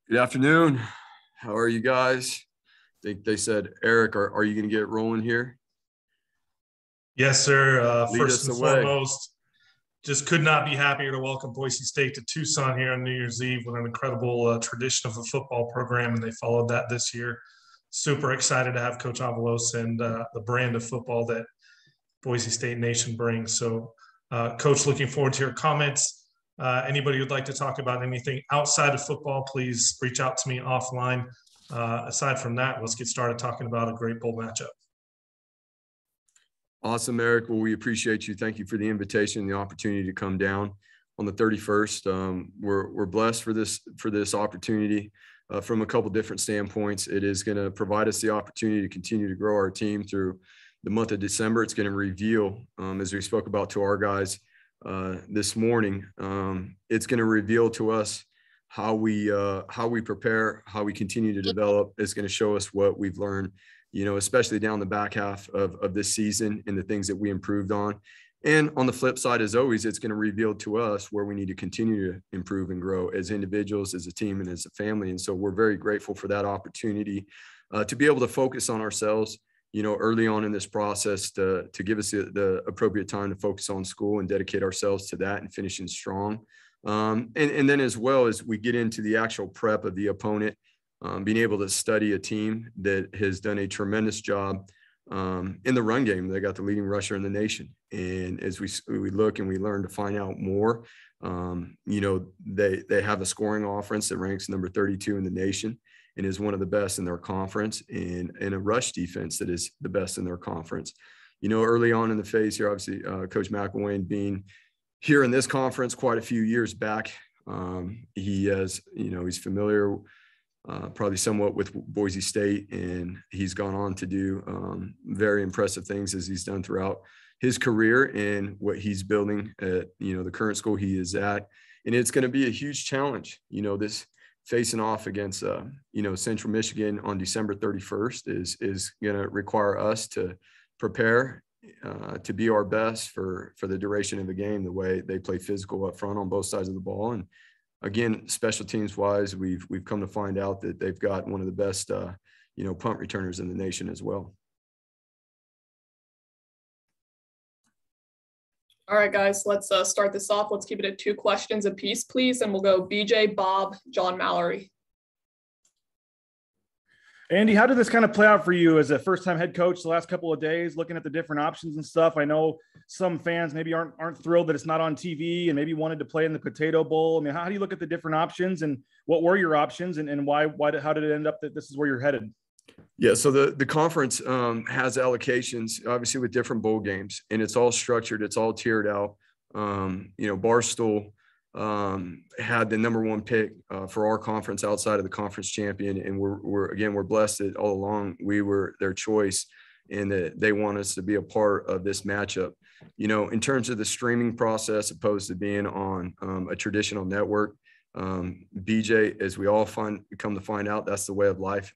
Good afternoon. How are you guys? I think they said, Eric, are you going to get rolling here? Yes, sir. Lead First us and away. foremost, just could not be happier to welcome Boise State to Tucson here on New Year's Eve with an incredible tradition of a football program, and they followed that this year. Super excited to have Coach Avalos and the brand of football that Boise State Nation brings. So, Coach, looking forward to your comments. Anybody who'd like to talk about anything outside of football, please reach out to me offline. Aside from that, let's get started talking about a great bowl matchup. Awesome, Eric. Well, we appreciate you. Thank you for the invitation and the opportunity to come down on the 31st. We're blessed for this opportunity from a couple different standpoints. It is going to provide us the opportunity to continue to grow our team through the month of December. It's going to reveal, as we spoke about to our guys this morning, it's going to reveal to us how we prepare, how we continue to develop. It's going to show us what we've learned, especially down the back half of this season and the things that we improved on. And on the flip side, as always, it's going to reveal to us where we need to continue to improve and grow as individuals, as a team, and as a family. And so we're very grateful for that opportunity to be able to focus on ourselves, early on in this process, to give us the appropriate time to focus on school and dedicate ourselves to that and finishing strong. And then as well as we get into the actual prep of the opponent, being able to study a team that has done a tremendous job in the run game. They got the leading rusher in the nation. And as we look and we learn to find out more, they have a scoring offense that ranks number 32 in the nation and is one of the best in their conference, and a rush defense that is the best in their conference. Early on in the phase here, obviously, Coach McElwain being here in this conference quite a few years back, he's familiar probably somewhat with Boise State, and he's gone on to do very impressive things as he's done throughout his career and what he's building at, the current school he is at. And it's going to be a huge challenge, this facing off against, Central Michigan on December 31st is going to require us to prepare to be our best for the duration of the game, the way they play physical up front on both sides of the ball. And again, special teams wise, we've come to find out that they've got one of the best, punt returners in the nation as well. All right, guys, let's start this off. Let's keep it at 2 questions apiece, please. And we'll go BJ, Bob, John Mallory. Andy, how did this kind of play out for you as a first-time head coach the last couple of days, looking at the different options and stuff? I know some fans maybe aren't thrilled that it's not on TV and maybe wanted to play in the Potato Bowl. I mean, how do you look at the different options, and what were your options, and how did it end up that this is where you're headed? Yeah, so the conference has allocations, obviously, with different bowl games, and it's all structured. It's all tiered out. Barstool had the number 1 pick for our conference outside of the conference champion. And we're blessed that all along we were their choice and that they want us to be a part of this matchup. In terms of the streaming process, opposed to being on a traditional network, BJ, as we all come to find out, that's the way of life.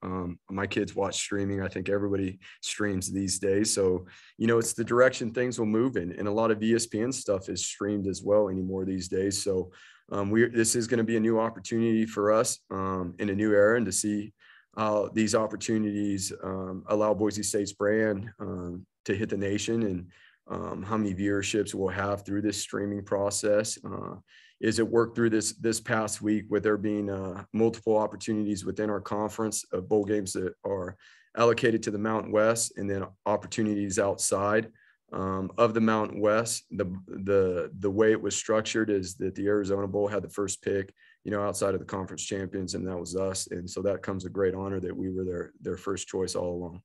My kids watch streaming. I think everybody streams these days. So, it's the direction things will move in. And a lot of ESPN stuff is streamed as well anymore these days. So this is going to be a new opportunity for us in a new era, and to see how these opportunities allow Boise State's brand to hit the nation, and how many viewerships we'll have through this streaming process. Is it worked through this past week with there being multiple opportunities within our conference of bowl games that are allocated to the Mountain West, and then opportunities outside of the Mountain West. The way it was structured is that the Arizona Bowl had the first pick, outside of the conference champions, and that was us. And so that comes a great honor that we were their first choice all along.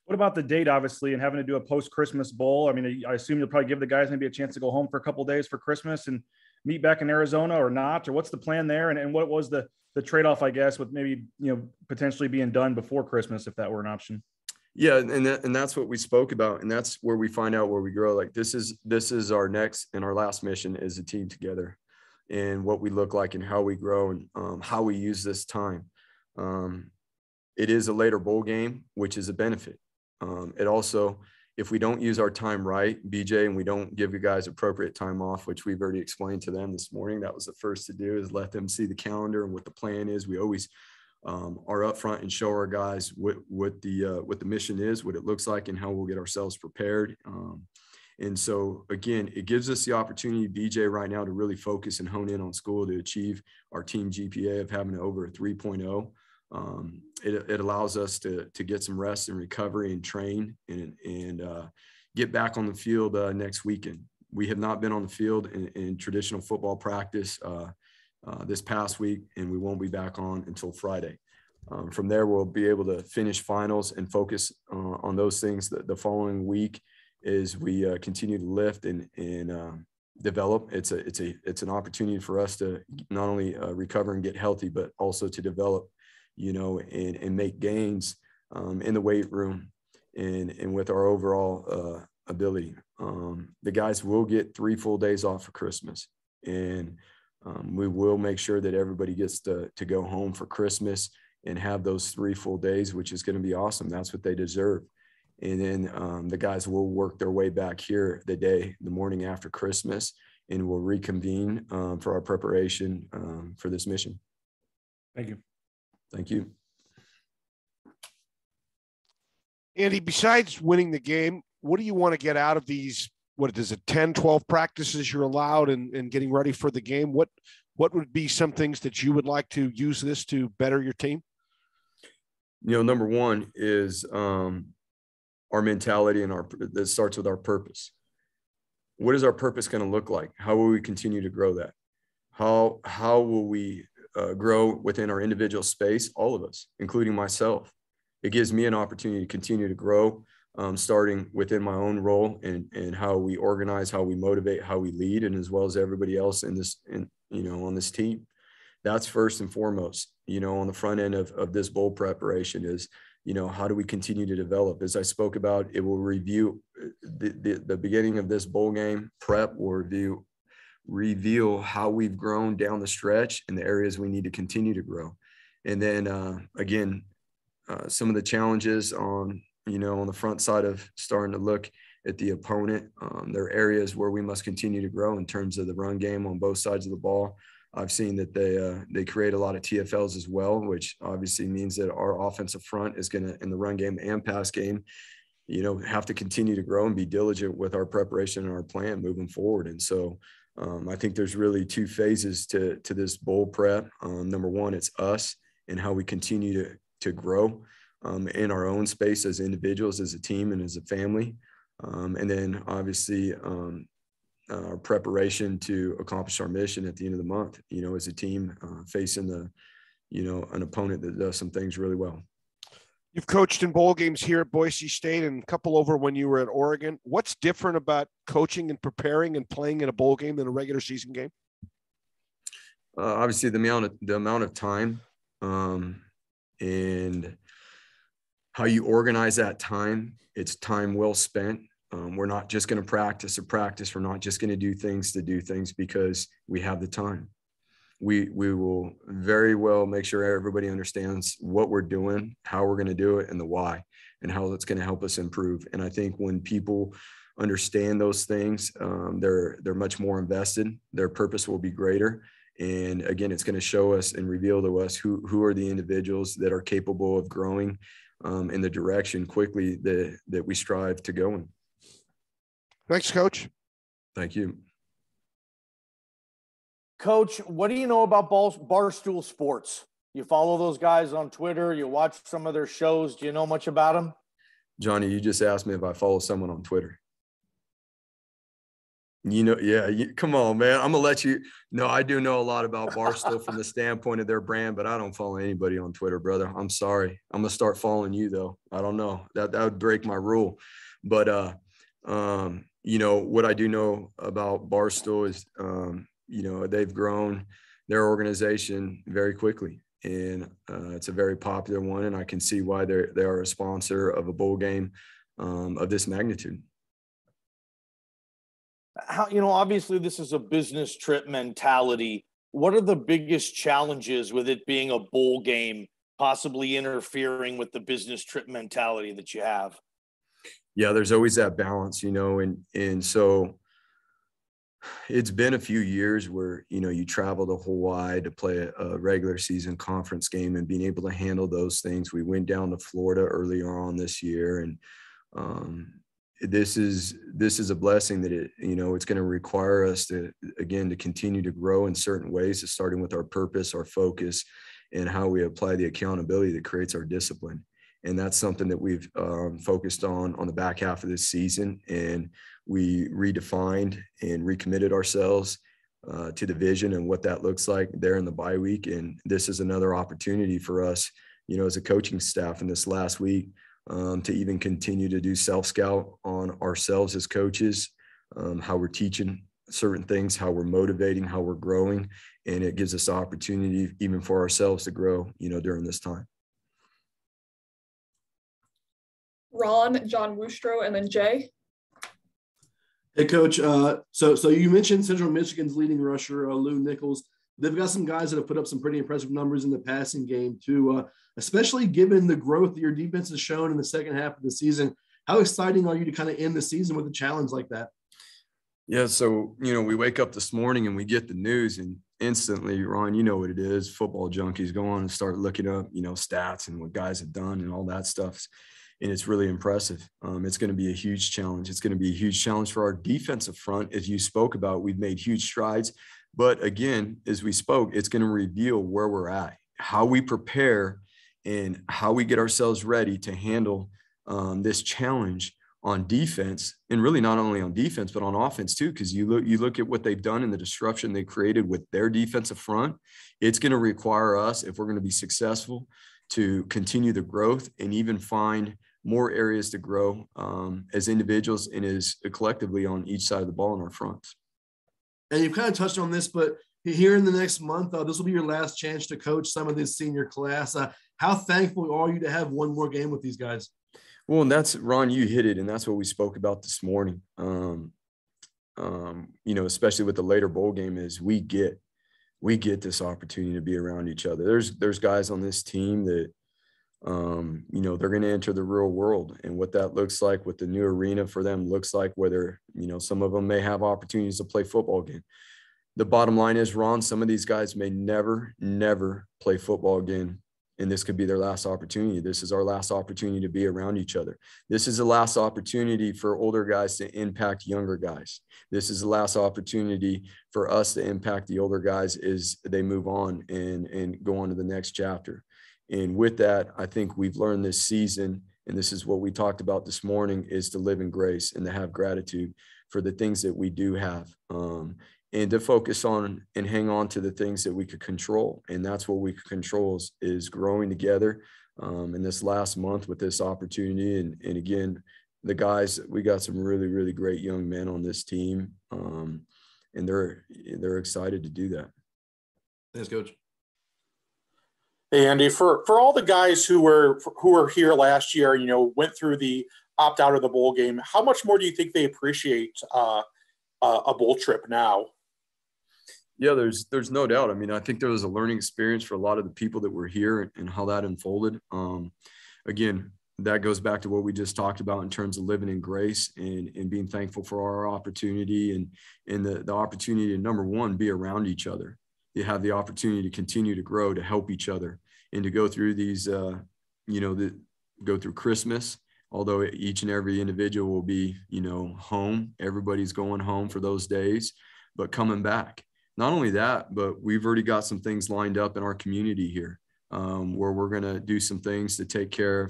What about the date, obviously, and having to do a post-Christmas bowl? I mean, I assume you'll probably give the guys maybe a chance to go home for a couple of days for Christmas and meet back in Arizona, or not, or what's the plan there? And what was the trade-off, I guess, with maybe, potentially being done before Christmas, if that were an option? Yeah. And that's what we spoke about. And that's where we find out where we grow. Like this is our next and our last mission as a team together, and what we look like and how we grow, and how we use this time. It is a later bowl game, which is a benefit. It also if we don't use our time right, BJ, and we don't give you guys appropriate time off, which we've already explained to them this morning, that was the first to do, is let them see the calendar and what the plan is. We always are upfront and show our guys what the mission is, what it looks like, and how we'll get ourselves prepared. And so, again, it gives us the opportunity, BJ, right now to really focus and hone in on school to achieve our team GPA of having over a 3.0. It allows us to get some rest and recovery and train and get back on the field next weekend. We have not been on the field in traditional football practice this past week, and we won't be back on until Friday. From there, we'll be able to finish finals and focus on those things the following week as we continue to lift and develop. It's an opportunity for us to not only recover and get healthy, but also to develop, and make gains in the weight room and with our overall ability. The guys will get 3 full days off for Christmas, and we will make sure that everybody gets to go home for Christmas and have those 3 full days, which is going to be awesome. That's what they deserve. And then the guys will work their way back here the morning after Christmas, and we'll reconvene for our preparation for this mission. Thank you. Thank you. Andy, besides winning the game, what do you want to get out of these, 10, 12 practices you're allowed and getting ready for the game? What would be some things that you would like to use this to better your team? Number one is our mentality that starts with our purpose. What is our purpose going to look like? How will we continue to grow that? How will we grow within our individual space? All of us, including myself. It gives me an opportunity to continue to grow, starting within my own role and how we organize, how we motivate, how we lead, and as well as everybody else on this team. That's first and foremost, on the front end of this bowl preparation is, how do we continue to develop? As I spoke about, it will review the beginning of this bowl game prep will reveal how we've grown down the stretch and the areas we need to continue to grow. And then again, some of the challenges on the front side of starting to look at the opponent. There are areas where we must continue to grow in terms of the run game on both sides of the ball. I've seen that they create a lot of TFLs as well, which obviously means that our offensive front is going to, in the run game and pass game, have to continue to grow and be diligent with our preparation and our plan moving forward. And so I think there's really 2 phases to this bowl prep. Number one, it's us and how we continue to grow in our own space as individuals, as a team, and as a family. And then obviously our preparation to accomplish our mission at the end of the month, as a team facing an opponent that does some things really well. You've coached in bowl games here at Boise State and a couple over when you were at Oregon. What's different about coaching and preparing and playing in a bowl game than a regular season game? Obviously the amount of time and how you organize that time. It's time well spent. We're not just going to practice. We're not just going to do things because we have the time. We will very well make sure everybody understands what we're doing, how we're going to do it, and the why, and how it's going to help us improve. And I think when people understand those things, they're much more invested. Their purpose will be greater. And again, it's going to show us and reveal to us who are the individuals that are capable of growing in the direction quickly that we strive to go in. Thanks, Coach. Thank you. Coach, what do you know about Barstool Sports? You follow those guys on Twitter. You watch some of their shows. Do you know much about them? Johnny, you just asked me if I follow someone on Twitter. Come on, man. I'm going to let you know. I do know a lot about Barstool from the standpoint of their brand, but I don't follow anybody on Twitter, brother. I'm sorry. I'm going to start following you, though. I don't know. That would break my rule. But, what I do know about Barstool is, they've grown their organization very quickly, and it's a very popular one, and I can see why they are a sponsor of a bowl game of this magnitude. How, obviously this is a business trip mentality. What are the biggest challenges with it being a bowl game, possibly interfering with the business trip mentality that you have? Yeah, there's always that balance, and so it's been a few years where, you travel to Hawaii to play a regular season conference game and being able to handle those things. We went down to Florida earlier on this year, and this is a blessing that it's going to require us to continue to grow in certain ways, starting with our purpose, our focus, and how we apply the accountability that creates our discipline. And that's something that we've focused on the back half of this season. And we redefined and recommitted ourselves to the vision and what that looks like there in the bye week. And this is another opportunity for us, as a coaching staff in this last week, to even continue to do self-scout on ourselves as coaches, how we're teaching certain things, how we're motivating, how we're growing. And it gives us the opportunity even for ourselves to grow, during this time. Ron, John Woostro, and then Jay. Hey, Coach. So you mentioned Central Michigan's leading rusher, Lou Nichols. They've got some guys that have put up some pretty impressive numbers in the passing game too, especially given the growth that your defense has shown in the second half of the season. How exciting are you to kind of end the season with a challenge like that? Yeah, so, we wake up this morning and we get the news, and instantly, Ron, you know what it is. Football junkies go on and start looking up, stats and what guys have done and all that stuff. And it's really impressive. It's going to be a huge challenge. It's going to be a huge challenge for our defensive front. As you spoke about, we've made huge strides. But again, as we spoke, it's going to reveal where we're at, how we prepare, and how we get ourselves ready to handle this challenge on defense, and really not only on defense, but on offense too, because you look at what they've done and the disruption they created with their defensive front. It's going to require us, if we're going to be successful, to continue the growth and even find more areas to grow as individuals and as collectively on each side of the ball in our fronts. And you've kind of touched on this, but here in the next month, this will be your last chance to coach some of this senior class. How thankful are you to have one more game with these guys? Well, and that's, Ron, you hit it, and that's what we spoke about this morning. Especially with the later bowl game, is we get this opportunity to be around each other. There's guys on this team that, they're going to enter the real world, and what that looks like, what the new arena for them looks like, whether, some of them may have opportunities to play football again. The bottom line is, Ron, some of these guys may never play football again. And this could be their last opportunity. This is our last opportunity to be around each other. This is the last opportunity for older guys to impact younger guys. This is the last opportunity for us to impact the older guys as they move on and go on to the next chapter. And with that, I think we've learned this season, and this is what we talked about this morning, is to live in grace and to have gratitude for the things that we do have. And to focus on and hang on to the things that we could control. And that's what we could control is growing together in this last month with this opportunity. And again, the guys, we got some really, really great young men on this team. And they're excited to do that. Thanks, Coach. Hey, Andy, for all the guys who were here last year, went through the opt out of the bowl game, how much more do you think they appreciate a bowl trip now? Yeah, there's no doubt. I mean, I think there was a learning experience for a lot of the people that were here and how that unfolded. Again, that goes back to what we just talked about in terms of living in grace and being thankful for our opportunity and the opportunity to, number one, be around each other. You have the opportunity to continue to grow, to help each other, and to go through these, go through Christmas, although each and every individual will be, home. Everybody's going home for those days, but coming back. Not only that, but we've already got some things lined up in our community here where we're going to do some things to take care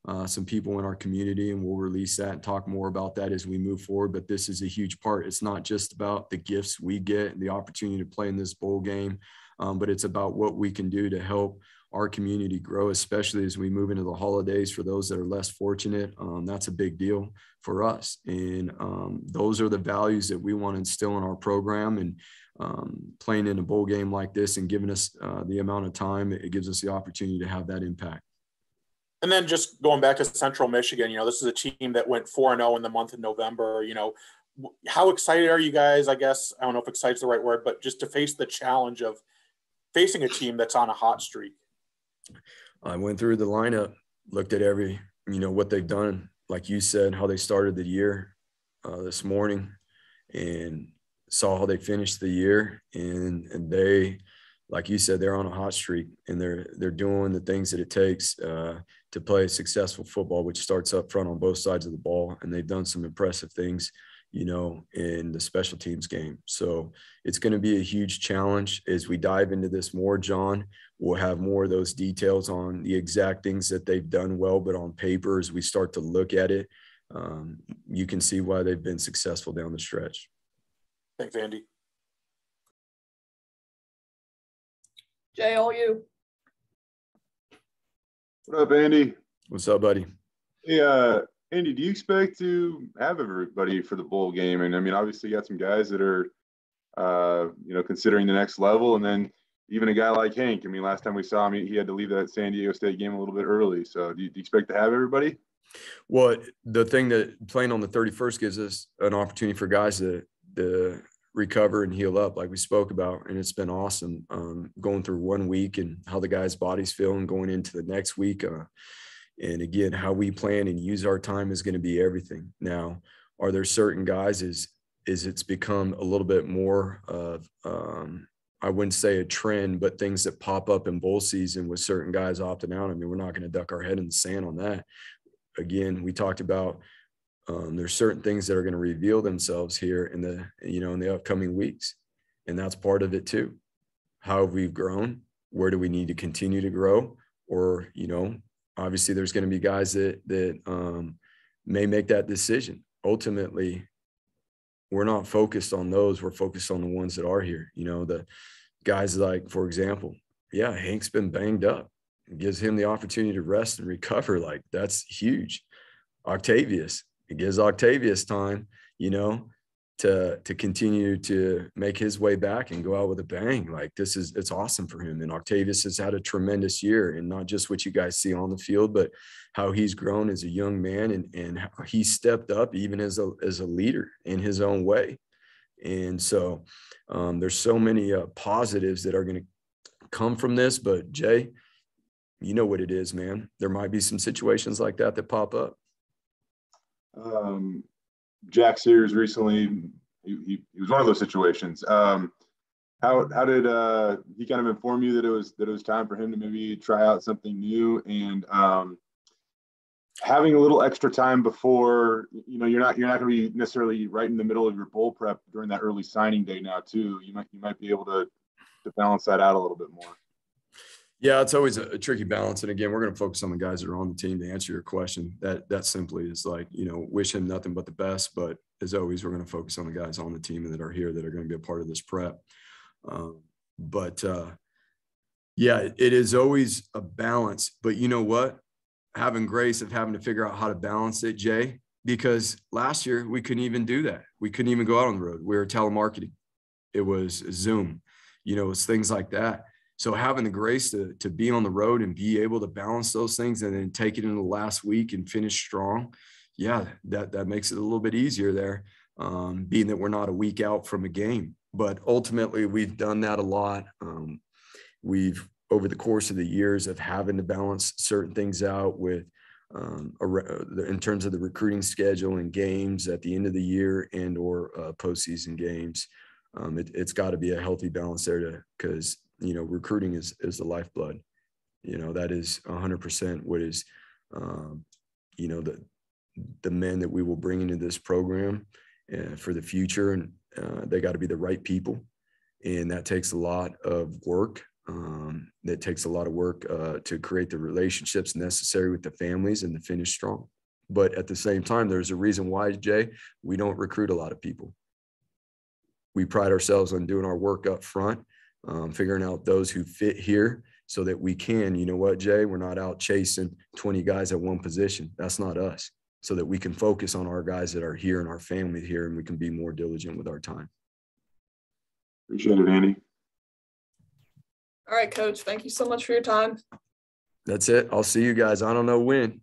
of some people in our community, and we'll release that and talk more about that as we move forward. But this is a huge part. It's not just about the gifts we get, the opportunity to play in this bowl game, but it's about what we can do to help our community grow, especially as we move into the holidays. For those that are less fortunate, that's a big deal for us. And those are the values that we want to instill in our program. And playing in a bowl game like this and giving us the amount of time, it gives us the opportunity to have that impact. And then just going back to Central Michigan, this is a team that went 4-0 in the month of November. How excited are you guys? I guess, I don't know if excited is the right word, but just to face the challenge of facing a team that's on a hot streak. I went through the lineup, looked at every, what they've done like you said, how they started the year this morning, and saw how they finished the year, and they, like you said, they're on a hot streak, and they're doing the things that it takes to play successful football, which starts up front on both sides of the ball. And they've done some impressive things, in the special teams game. So it's going to be a huge challenge as we dive into this more, John. We'll have more of those details on the exact things that they've done well, but on paper, as we start to look at it, you can see why they've been successful down the stretch. Thanks, Andy. Jay, all you. What up, Andy? What's up, buddy? Hey, Andy, do you expect to have everybody for the bowl game? And I mean, obviously, you got some guys that are, considering the next level, and then even a guy like Hank. I mean, last time we saw him, he had to leave that San Diego State game a little bit early. So, do you expect to have everybody? Well, the thing that playing on the 31st gives us an opportunity for guys to recover and heal up, like we spoke about, and it's been awesome going through 1 week and how the guys' bodies feel and going into the next week. And again, how we plan and use our time is going to be everything. Now, are there certain guys is it's become a little bit more of I wouldn't say a trend, but things that pop up in bowl season with certain guys opting out. I mean, we're not going to duck our head in the sand on that. Again, we talked about there's certain things that are going to reveal themselves here in the upcoming weeks. And that's part of it too. How have we grown? Where do we need to continue to grow? Or, obviously there's going to be guys that may make that decision. Ultimately, we're not focused on those. We're focused on the ones that are here. The guys like, for example, Hank's been banged up. It gives him the opportunity to rest and recover. Like, that's huge. Octavius, it gives Octavius time, to continue to make his way back and go out with a bang. Like, it's awesome for him. And Octavius has had a tremendous year, and not just what you guys see on the field, but how he's grown as a young man and how he stepped up even as a leader in his own way. And so there's so many positives that are going to come from this. But Jay, you know what it is, man. There might be some situations like that pop up. Jack Sears recently, he was one of those situations. How did he kind of inform you that it was time for him to maybe try out something new, and having a little extra time before, you're not going to be necessarily right in the middle of your bowl prep during that early signing day now too. You might be able to balance that out a little bit more. Yeah, it's always a tricky balance. And again, we're going to focus on the guys that are on the team to answer your question. That simply is like, wish him nothing but the best. But as always, we're going to focus on the guys on the team that are here that are going to be a part of this prep. It is always a balance. But you know what? Having grace of having to figure out how to balance it, Jay, because last year we couldn't even do that. We couldn't even go out on the road. We were telemarketing. It was Zoom. It's things like that. So having the grace to be on the road and be able to balance those things and then take it into the last week and finish strong, that makes it a little bit easier there, being that we're not a week out from a game. But ultimately, we've done that a lot. We've, over the course of the years of having to balance certain things out with in terms of the recruiting schedule and games at the end of the year and or postseason games, it's got to be a healthy balance there because recruiting is the lifeblood. That is 100% what is, the men that we will bring into this program for the future. And they got to be the right people. And that takes a lot of work. That takes a lot of work to create the relationships necessary with the families and to finish strong. But at the same time, there's a reason why, Jay, we don't recruit a lot of people. We pride ourselves on doing our work up front. Figuring out those who fit here so that we can, you know what, Jay, we're not out chasing 20 guys at one position. That's not us. So that we can focus on our guys that are here and our family here, and we can be more diligent with our time. Appreciate it, Andy. All right, Coach. Thank you so much for your time. That's it. I'll see you guys. I don't know when.